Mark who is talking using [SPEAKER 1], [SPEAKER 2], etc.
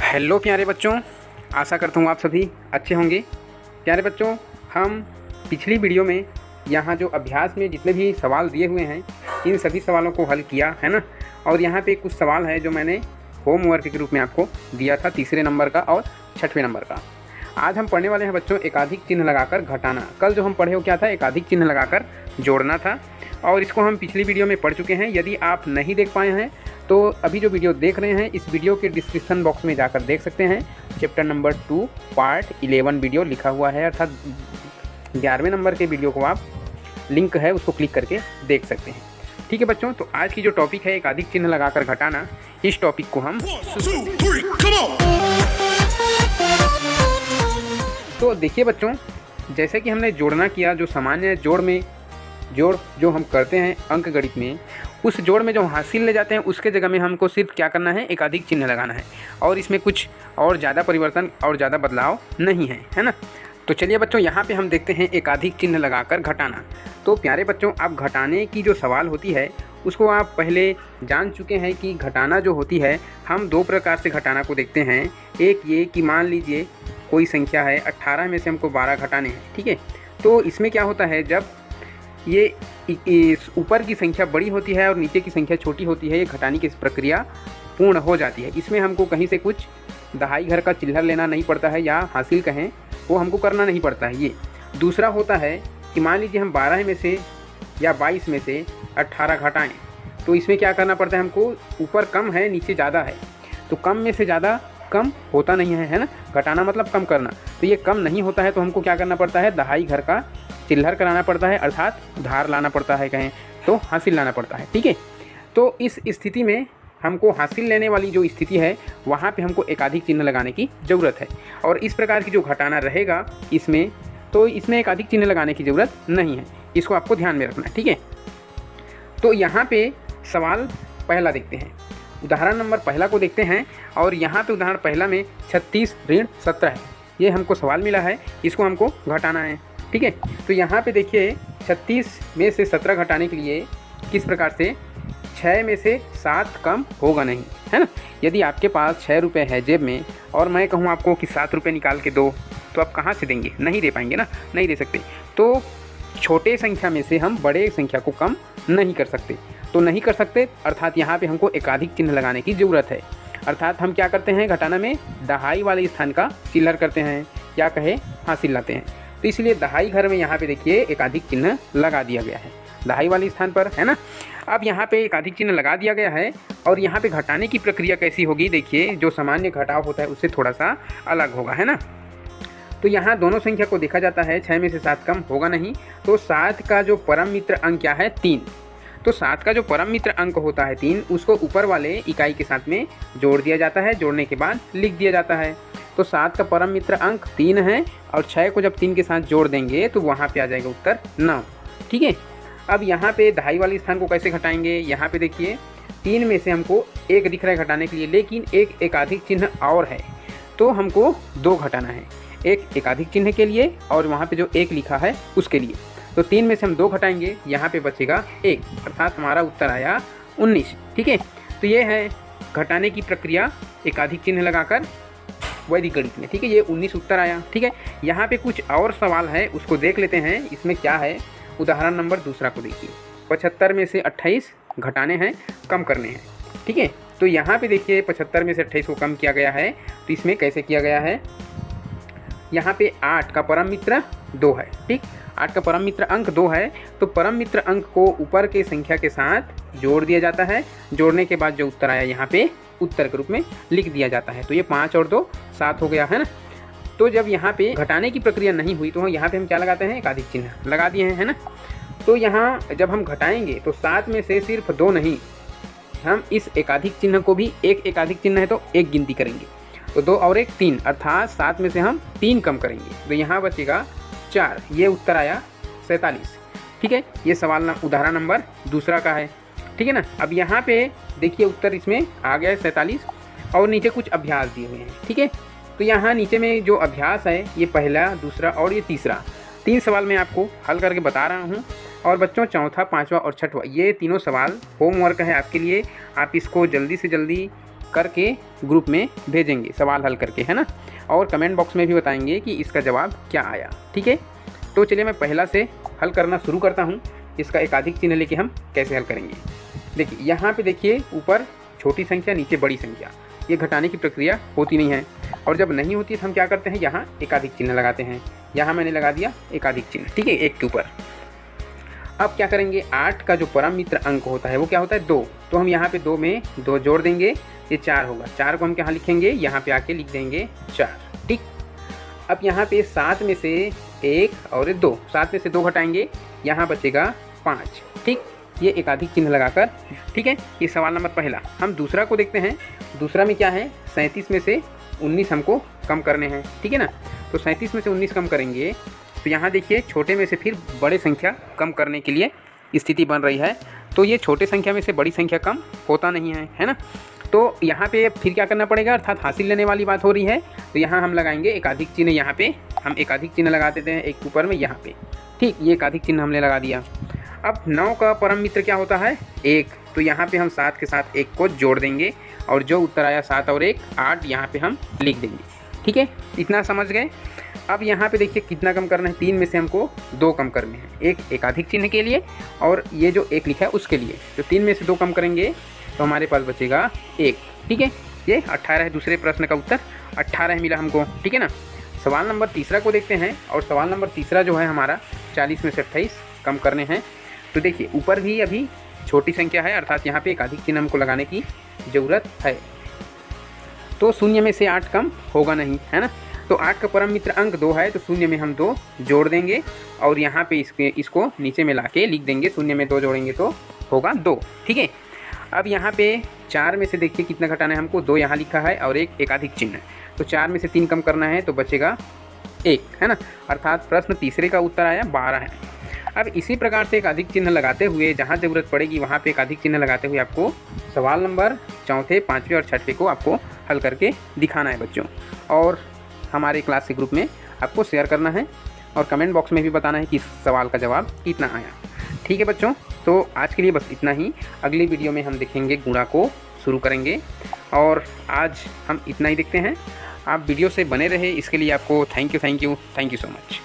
[SPEAKER 1] Hello प्यारे बच्चों, आशा करता हूँ आप सभी अच्छे होंगे। प्यारे बच्चों, हम पिछली वीडियो में यहाँ जो अभ्यास में जितने भी सवाल दिए हुए हैं इन सभी सवालों को हल किया है ना। और यहाँ पे कुछ सवाल है जो मैंने होमवर्क के रूप में आपको दिया था, तीसरे नंबर का और छठवें नंबर का। आज हम पढ़ने वाले हैं बच्चों एकाधिक चिन्ह लगाकर घटाना। कल जो हम पढ़े हो क्या था, एकाधिक चिन्ह लगाकर जोड़ना था, और इसको हम पिछली वीडियो में पढ़ चुके हैं। यदि आप नहीं देख पाए हैं तो अभी जो वीडियो देख रहे हैं इस वीडियो के डिस्क्रिप्शन बॉक्स में जाकर देख सकते हैं। चैप्टर नंबर 2 पार्ट 11 वीडियो लिखा हुआ है, अर्थात 11वें नंबर के वीडियो को आप लिंक है उसको क्लिक करके देख सकते हैं। ठीक है बच्चों, तो आज की जो टॉपिक है एकाधिक चिन्ह लगाकर घटाना, इस टॉपिक को हम तो देखिए बच्चों, जैसे कि हमने जोड़ना किया, जो सामान्य जोड़ जो हम करते हैं अंक गणित में, उस जोड़ में जो हासिल ले जाते हैं उसके जगह में हमको सिर्फ क्या करना है, एकाधिक चिन्ह लगाना है। और इसमें कुछ और ज़्यादा परिवर्तन और ज़्यादा बदलाव नहीं है ना। तो चलिए बच्चों, यहाँ पे हम देखते हैं एकाधिक चिन्ह लगाकर घटाना। तो प्यारे बच्चों, आप घटाने की जो सवाल होती है उसको आप पहले जान चुके हैं कि घटाना जो होती है, हम दो प्रकार से घटाना को देखते हैं। एक ये कि मान लीजिए कोई संख्या है 18 में से हमको 12 घटाने हैं, ठीक है। तो इसमें क्या होता है, जब ये ऊपर की संख्या बड़ी होती है और नीचे की संख्या छोटी होती है, ये घटाने की प्रक्रिया पूर्ण हो जाती है। इसमें हमको कहीं से कुछ दहाई घर का चिल्हर लेना नहीं पड़ता है, या हासिल कहें वो हमको करना नहीं पड़ता है। ये दूसरा होता है कि मान लीजिए हम 12 में से या 22 में से 18 घटाएं, तो इसमें क्या करना पड़ता है हमको, ऊपर कम है नीचे ज़्यादा है, तो कम में से ज़्यादा कम होता नहीं है ना। घटाना मतलब कम करना, तो ये कम नहीं होता है, तो हमको क्या करना पड़ता है, दहाई घर का चिल्हर कराना पड़ता है, अर्थात धार लाना पड़ता है, कहें तो हासिल लाना पड़ता है, ठीक है। तो इस स्थिति में हमको हासिल लेने वाली जो स्थिति है वहाँ पे हमको एकाधिक चिन्ह लगाने की ज़रूरत है। और इस प्रकार की जो घटाना रहेगा इसमें, तो इसमें एकाधिक चिन्ह लगाने की ज़रूरत नहीं है, इसको आपको ध्यान में रखना है, ठीक है। तो यहाँ पे सवाल पहला देखते हैं, उदाहरण नंबर पहला को देखते हैं। और यहाँ पे उदाहरण पहला में 36 ऋण 17 है, ये हमको सवाल मिला है, इसको हमको घटाना है, ठीक है। तो यहाँ पे देखिए 36 में से 17 घटाने के लिए किस प्रकार से, 6 में से 7 कम होगा नहीं, है ना। यदि आपके पास 6 रुपये है जेब में और मैं कहूँ आपको कि 7 रुपये निकाल के दो, तो आप कहाँ से देंगे, नहीं दे पाएंगे ना, नहीं दे सकते। तो छोटे संख्या में से हम बड़े संख्या को कम नहीं कर सकते, तो नहीं कर सकते, अर्थात यहाँ पे हमको एकाधिक चिन्ह लगाने की ज़रूरत है। अर्थात हम क्या करते हैं, घटाना में दहाई वाले स्थान का चिल्हर करते हैं, या कहे हासिल लाते हैं। तो इसलिए दहाई घर में यहाँ पे देखिए एकाधिक चिन्ह लगा दिया गया है, दहाई वाले स्थान पर, है ना। अब यहाँ पे एकाधिक चिन्ह लगा दिया गया है, और यहाँ पे घटाने की प्रक्रिया कैसी होगी, देखिए जो सामान्य घटाव होता है उससे थोड़ा सा अलग होगा, है ना। तो यहाँ दोनों संख्या को देखा जाता है, 6 में से 7 कम होगा नहीं, तो 7 का जो परम मित्र अंक क्या है, 3। तो 7 का जो परम मित्र अंक होता है 3, उसको ऊपर वाले इकाई के साथ में जोड़ दिया जाता है, जोड़ने के बाद लिख दिया जाता है। तो 7 का परम मित्र अंक 3 है, और 6 को जब 3 के साथ जोड़ देंगे तो वहाँ पे आ जाएगा उत्तर 9, ठीक है। अब यहाँ पे दहाई वाले स्थान को कैसे घटाएंगे, यहाँ पे देखिए 3 में से हमको 1 दिख रहा है घटाने के लिए, लेकिन एक एकाधिक चिन्ह और है, तो हमको 2 घटाना है, एक एकाधिक चिन्ह के लिए और वहाँ पे जो 1 लिखा है उसके लिए। तो 3 में से हम 2 घटाएंगे, यहाँ पे बचेगा 1, अर्थात हमारा उत्तर आया 19, ठीक है। तो ये है घटाने की प्रक्रिया एकाधिक चिन्ह लगाकर वैदिक गणित में, ठीक है। ये 19 उत्तर आया, ठीक है। यहाँ पे कुछ और सवाल है, उसको देख लेते हैं। इसमें क्या है, उदाहरण नंबर दूसरा को देखिए, 75 में से 28 घटाने हैं, कम करने हैं, ठीक है। तो यहाँ पे देखिए 75 में से 28 को कम किया गया है, तो इसमें कैसे किया गया है, यहाँ पे 8 का परम मित्र 2 है, ठीक। 8 का परम मित्र अंक 2 है, तो परम मित्र अंक को ऊपर के संख्या के साथ जोड़ दिया जाता है, जोड़ने के बाद जो उत्तर आया यहाँ पे उत्तर के रूप में लिख दिया जाता है। तो ये 5 और 2 7 हो गया, है ना। तो जब यहाँ पे घटाने की प्रक्रिया नहीं हुई तो यहाँ पे हम क्या लगाते हैं, एकाधिक चिन्ह लगा दिए हैं, है ना। तो यहाँ जब हम घटाएंगे तो 7 में से सिर्फ 2 नहीं, हम इस एकाधिक चिन्ह को भी, एक एकाधिक चिन्ह है तो 1 गिनती करेंगे, तो 2 और 1 3, अर्थात 7 में से हम 3 कम करेंगे, तो यहाँ बचेगा 4। ये उत्तर आया 47, ठीक है। ये सवाल उदाहरण नंबर दूसरा का है, ठीक है ना। अब यहाँ पे देखिए उत्तर इसमें आ गया है 47, और नीचे कुछ अभ्यास दिए हुए हैं, ठीक है। तो यहाँ नीचे में जो अभ्यास है, ये पहला, दूसरा और ये तीसरा, 3 सवाल मैं आपको हल करके बता रहा हूँ। और बच्चों चौथा, पाँचवा और छठवा, ये तीनों सवाल होमवर्क है आपके लिए। आप इसको जल्दी से जल्दी करके ग्रुप में भेजेंगे सवाल हल करके, है ना, और कमेंट बॉक्स में भी बताएंगे कि इसका जवाब क्या आया। ठीक है, तो चलिए मैं पहला से हल करना शुरू करता हूँ। इसका एकाधिक चिन्ह लेके हम कैसे हल करेंगे। देखिए यहाँ पे देखिए, ऊपर छोटी संख्या नीचे बड़ी संख्या, ये घटाने की प्रक्रिया होती नहीं है, और जब नहीं होती है तो हम क्या करते हैं, यहाँ एकाधिक चिन्ह लगाते हैं। यहाँ मैंने लगा दिया एकाधिक चिन्ह, ठीक है, 1 के ऊपर। अब क्या करेंगे, 8 का जो परम मित्र अंक होता है वो क्या होता है, 2। तो हम यहाँ पे 2 में 2 जोड़ देंगे, ये 4 होगा। 4 को हम क्या लिखेंगे, यहाँ पे आके लिख देंगे 4। ठीक, अब यहाँ पे 7 में से 1 और 2, 7 में से 2 घटाएंगे, यहाँ बचेगा 5। ठीक, ये एकाधिक चिन्ह लगाकर। ठीक है, ये सवाल नंबर पहला। हम दूसरा को देखते हैं। दूसरा में क्या है, 37 में से 19 हमको कम करने हैं। ठीक है ना, तो 37 में से 19 कम करेंगे तो यहाँ देखिए छोटे में से फिर बड़े संख्या कम करने के लिए स्थिति बन रही है। तो ये छोटे संख्या में से बड़ी संख्या कम होता नहीं है, है ना। तो यहाँ पे फिर क्या करना पड़ेगा, अर्थात हासिल लेने वाली बात हो रही है। तो यहाँ हम लगाएंगे एकाधिक चिन्ह। यहाँ पे हम एकाधिक चिन्ह लगा देते हैं, एक ऊपर में यहाँ पे। ठीक, ये एकाधिक चिन्ह हमने लगा दिया। अब 9 का परम मित्र क्या होता है, 1। तो यहाँ पे हम 7 के साथ 1 को जोड़ देंगे, और जो उत्तर आया 7 और 1 8, यहाँ पे हम लिख देंगे। ठीक है, इतना समझ गए। अब यहाँ पे देखिए कितना कम करना है, 3 में से हमको 2 कम करने हैं, एक एकाधिक चिन्ह के लिए और ये जो 1 लिखा है उसके लिए। तो 3 में से 2 कम करेंगे तो हमारे पास बचेगा 1। ठीक है, ये 18 है। दूसरे प्रश्न का उत्तर 18 मिला हमको। ठीक है ना। सवाल नंबर तीसरा को देखते हैं, और सवाल नंबर तीसरा जो है हमारा 40 में से 28 कम करने हैं। तो देखिए ऊपर भी अभी छोटी संख्या है, अर्थात यहाँ पे एकाधिक चिन्ह हमको लगाने की ज़रूरत है। तो 0 में से 8 कम होगा नहीं, है ना। तो 8 का परम मित्र अंक 2 है, तो 0 में हम 2 जोड़ देंगे, और यहाँ पे इसको नीचे में लाके लिख देंगे। 0 में 2 जोड़ेंगे तो होगा 2। ठीक है, अब यहाँ पे 4 में से देखिए कितना घटाना है हमको, 2 यहाँ लिखा है और एक एकाधिक चिन्ह। तो 4 में से 3 कम करना है तो बचेगा 1, है ना। अर्थात प्रश्न तीसरे का उत्तर आया 12 है। अब इसी प्रकार से एकाधिक चिन्ह लगाते हुए, जहाँ ज़रूरत पड़ेगी वहाँ पे एकाधिक चिन्ह लगाते हुए आपको सवाल नंबर 4, 5 और 6 को आपको हल करके दिखाना है बच्चों, और हमारे क्लास के ग्रुप में आपको शेयर करना है, और कमेंट बॉक्स में भी बताना है कि इस सवाल का जवाब कितना आया। ठीक है बच्चों, तो आज के लिए बस इतना ही। अगली वीडियो में हम देखेंगे गुणा को शुरू करेंगे, और आज हम इतना ही देखते हैं। आप वीडियो से बने रहे, इसके लिए आपको थैंक यू सो मच।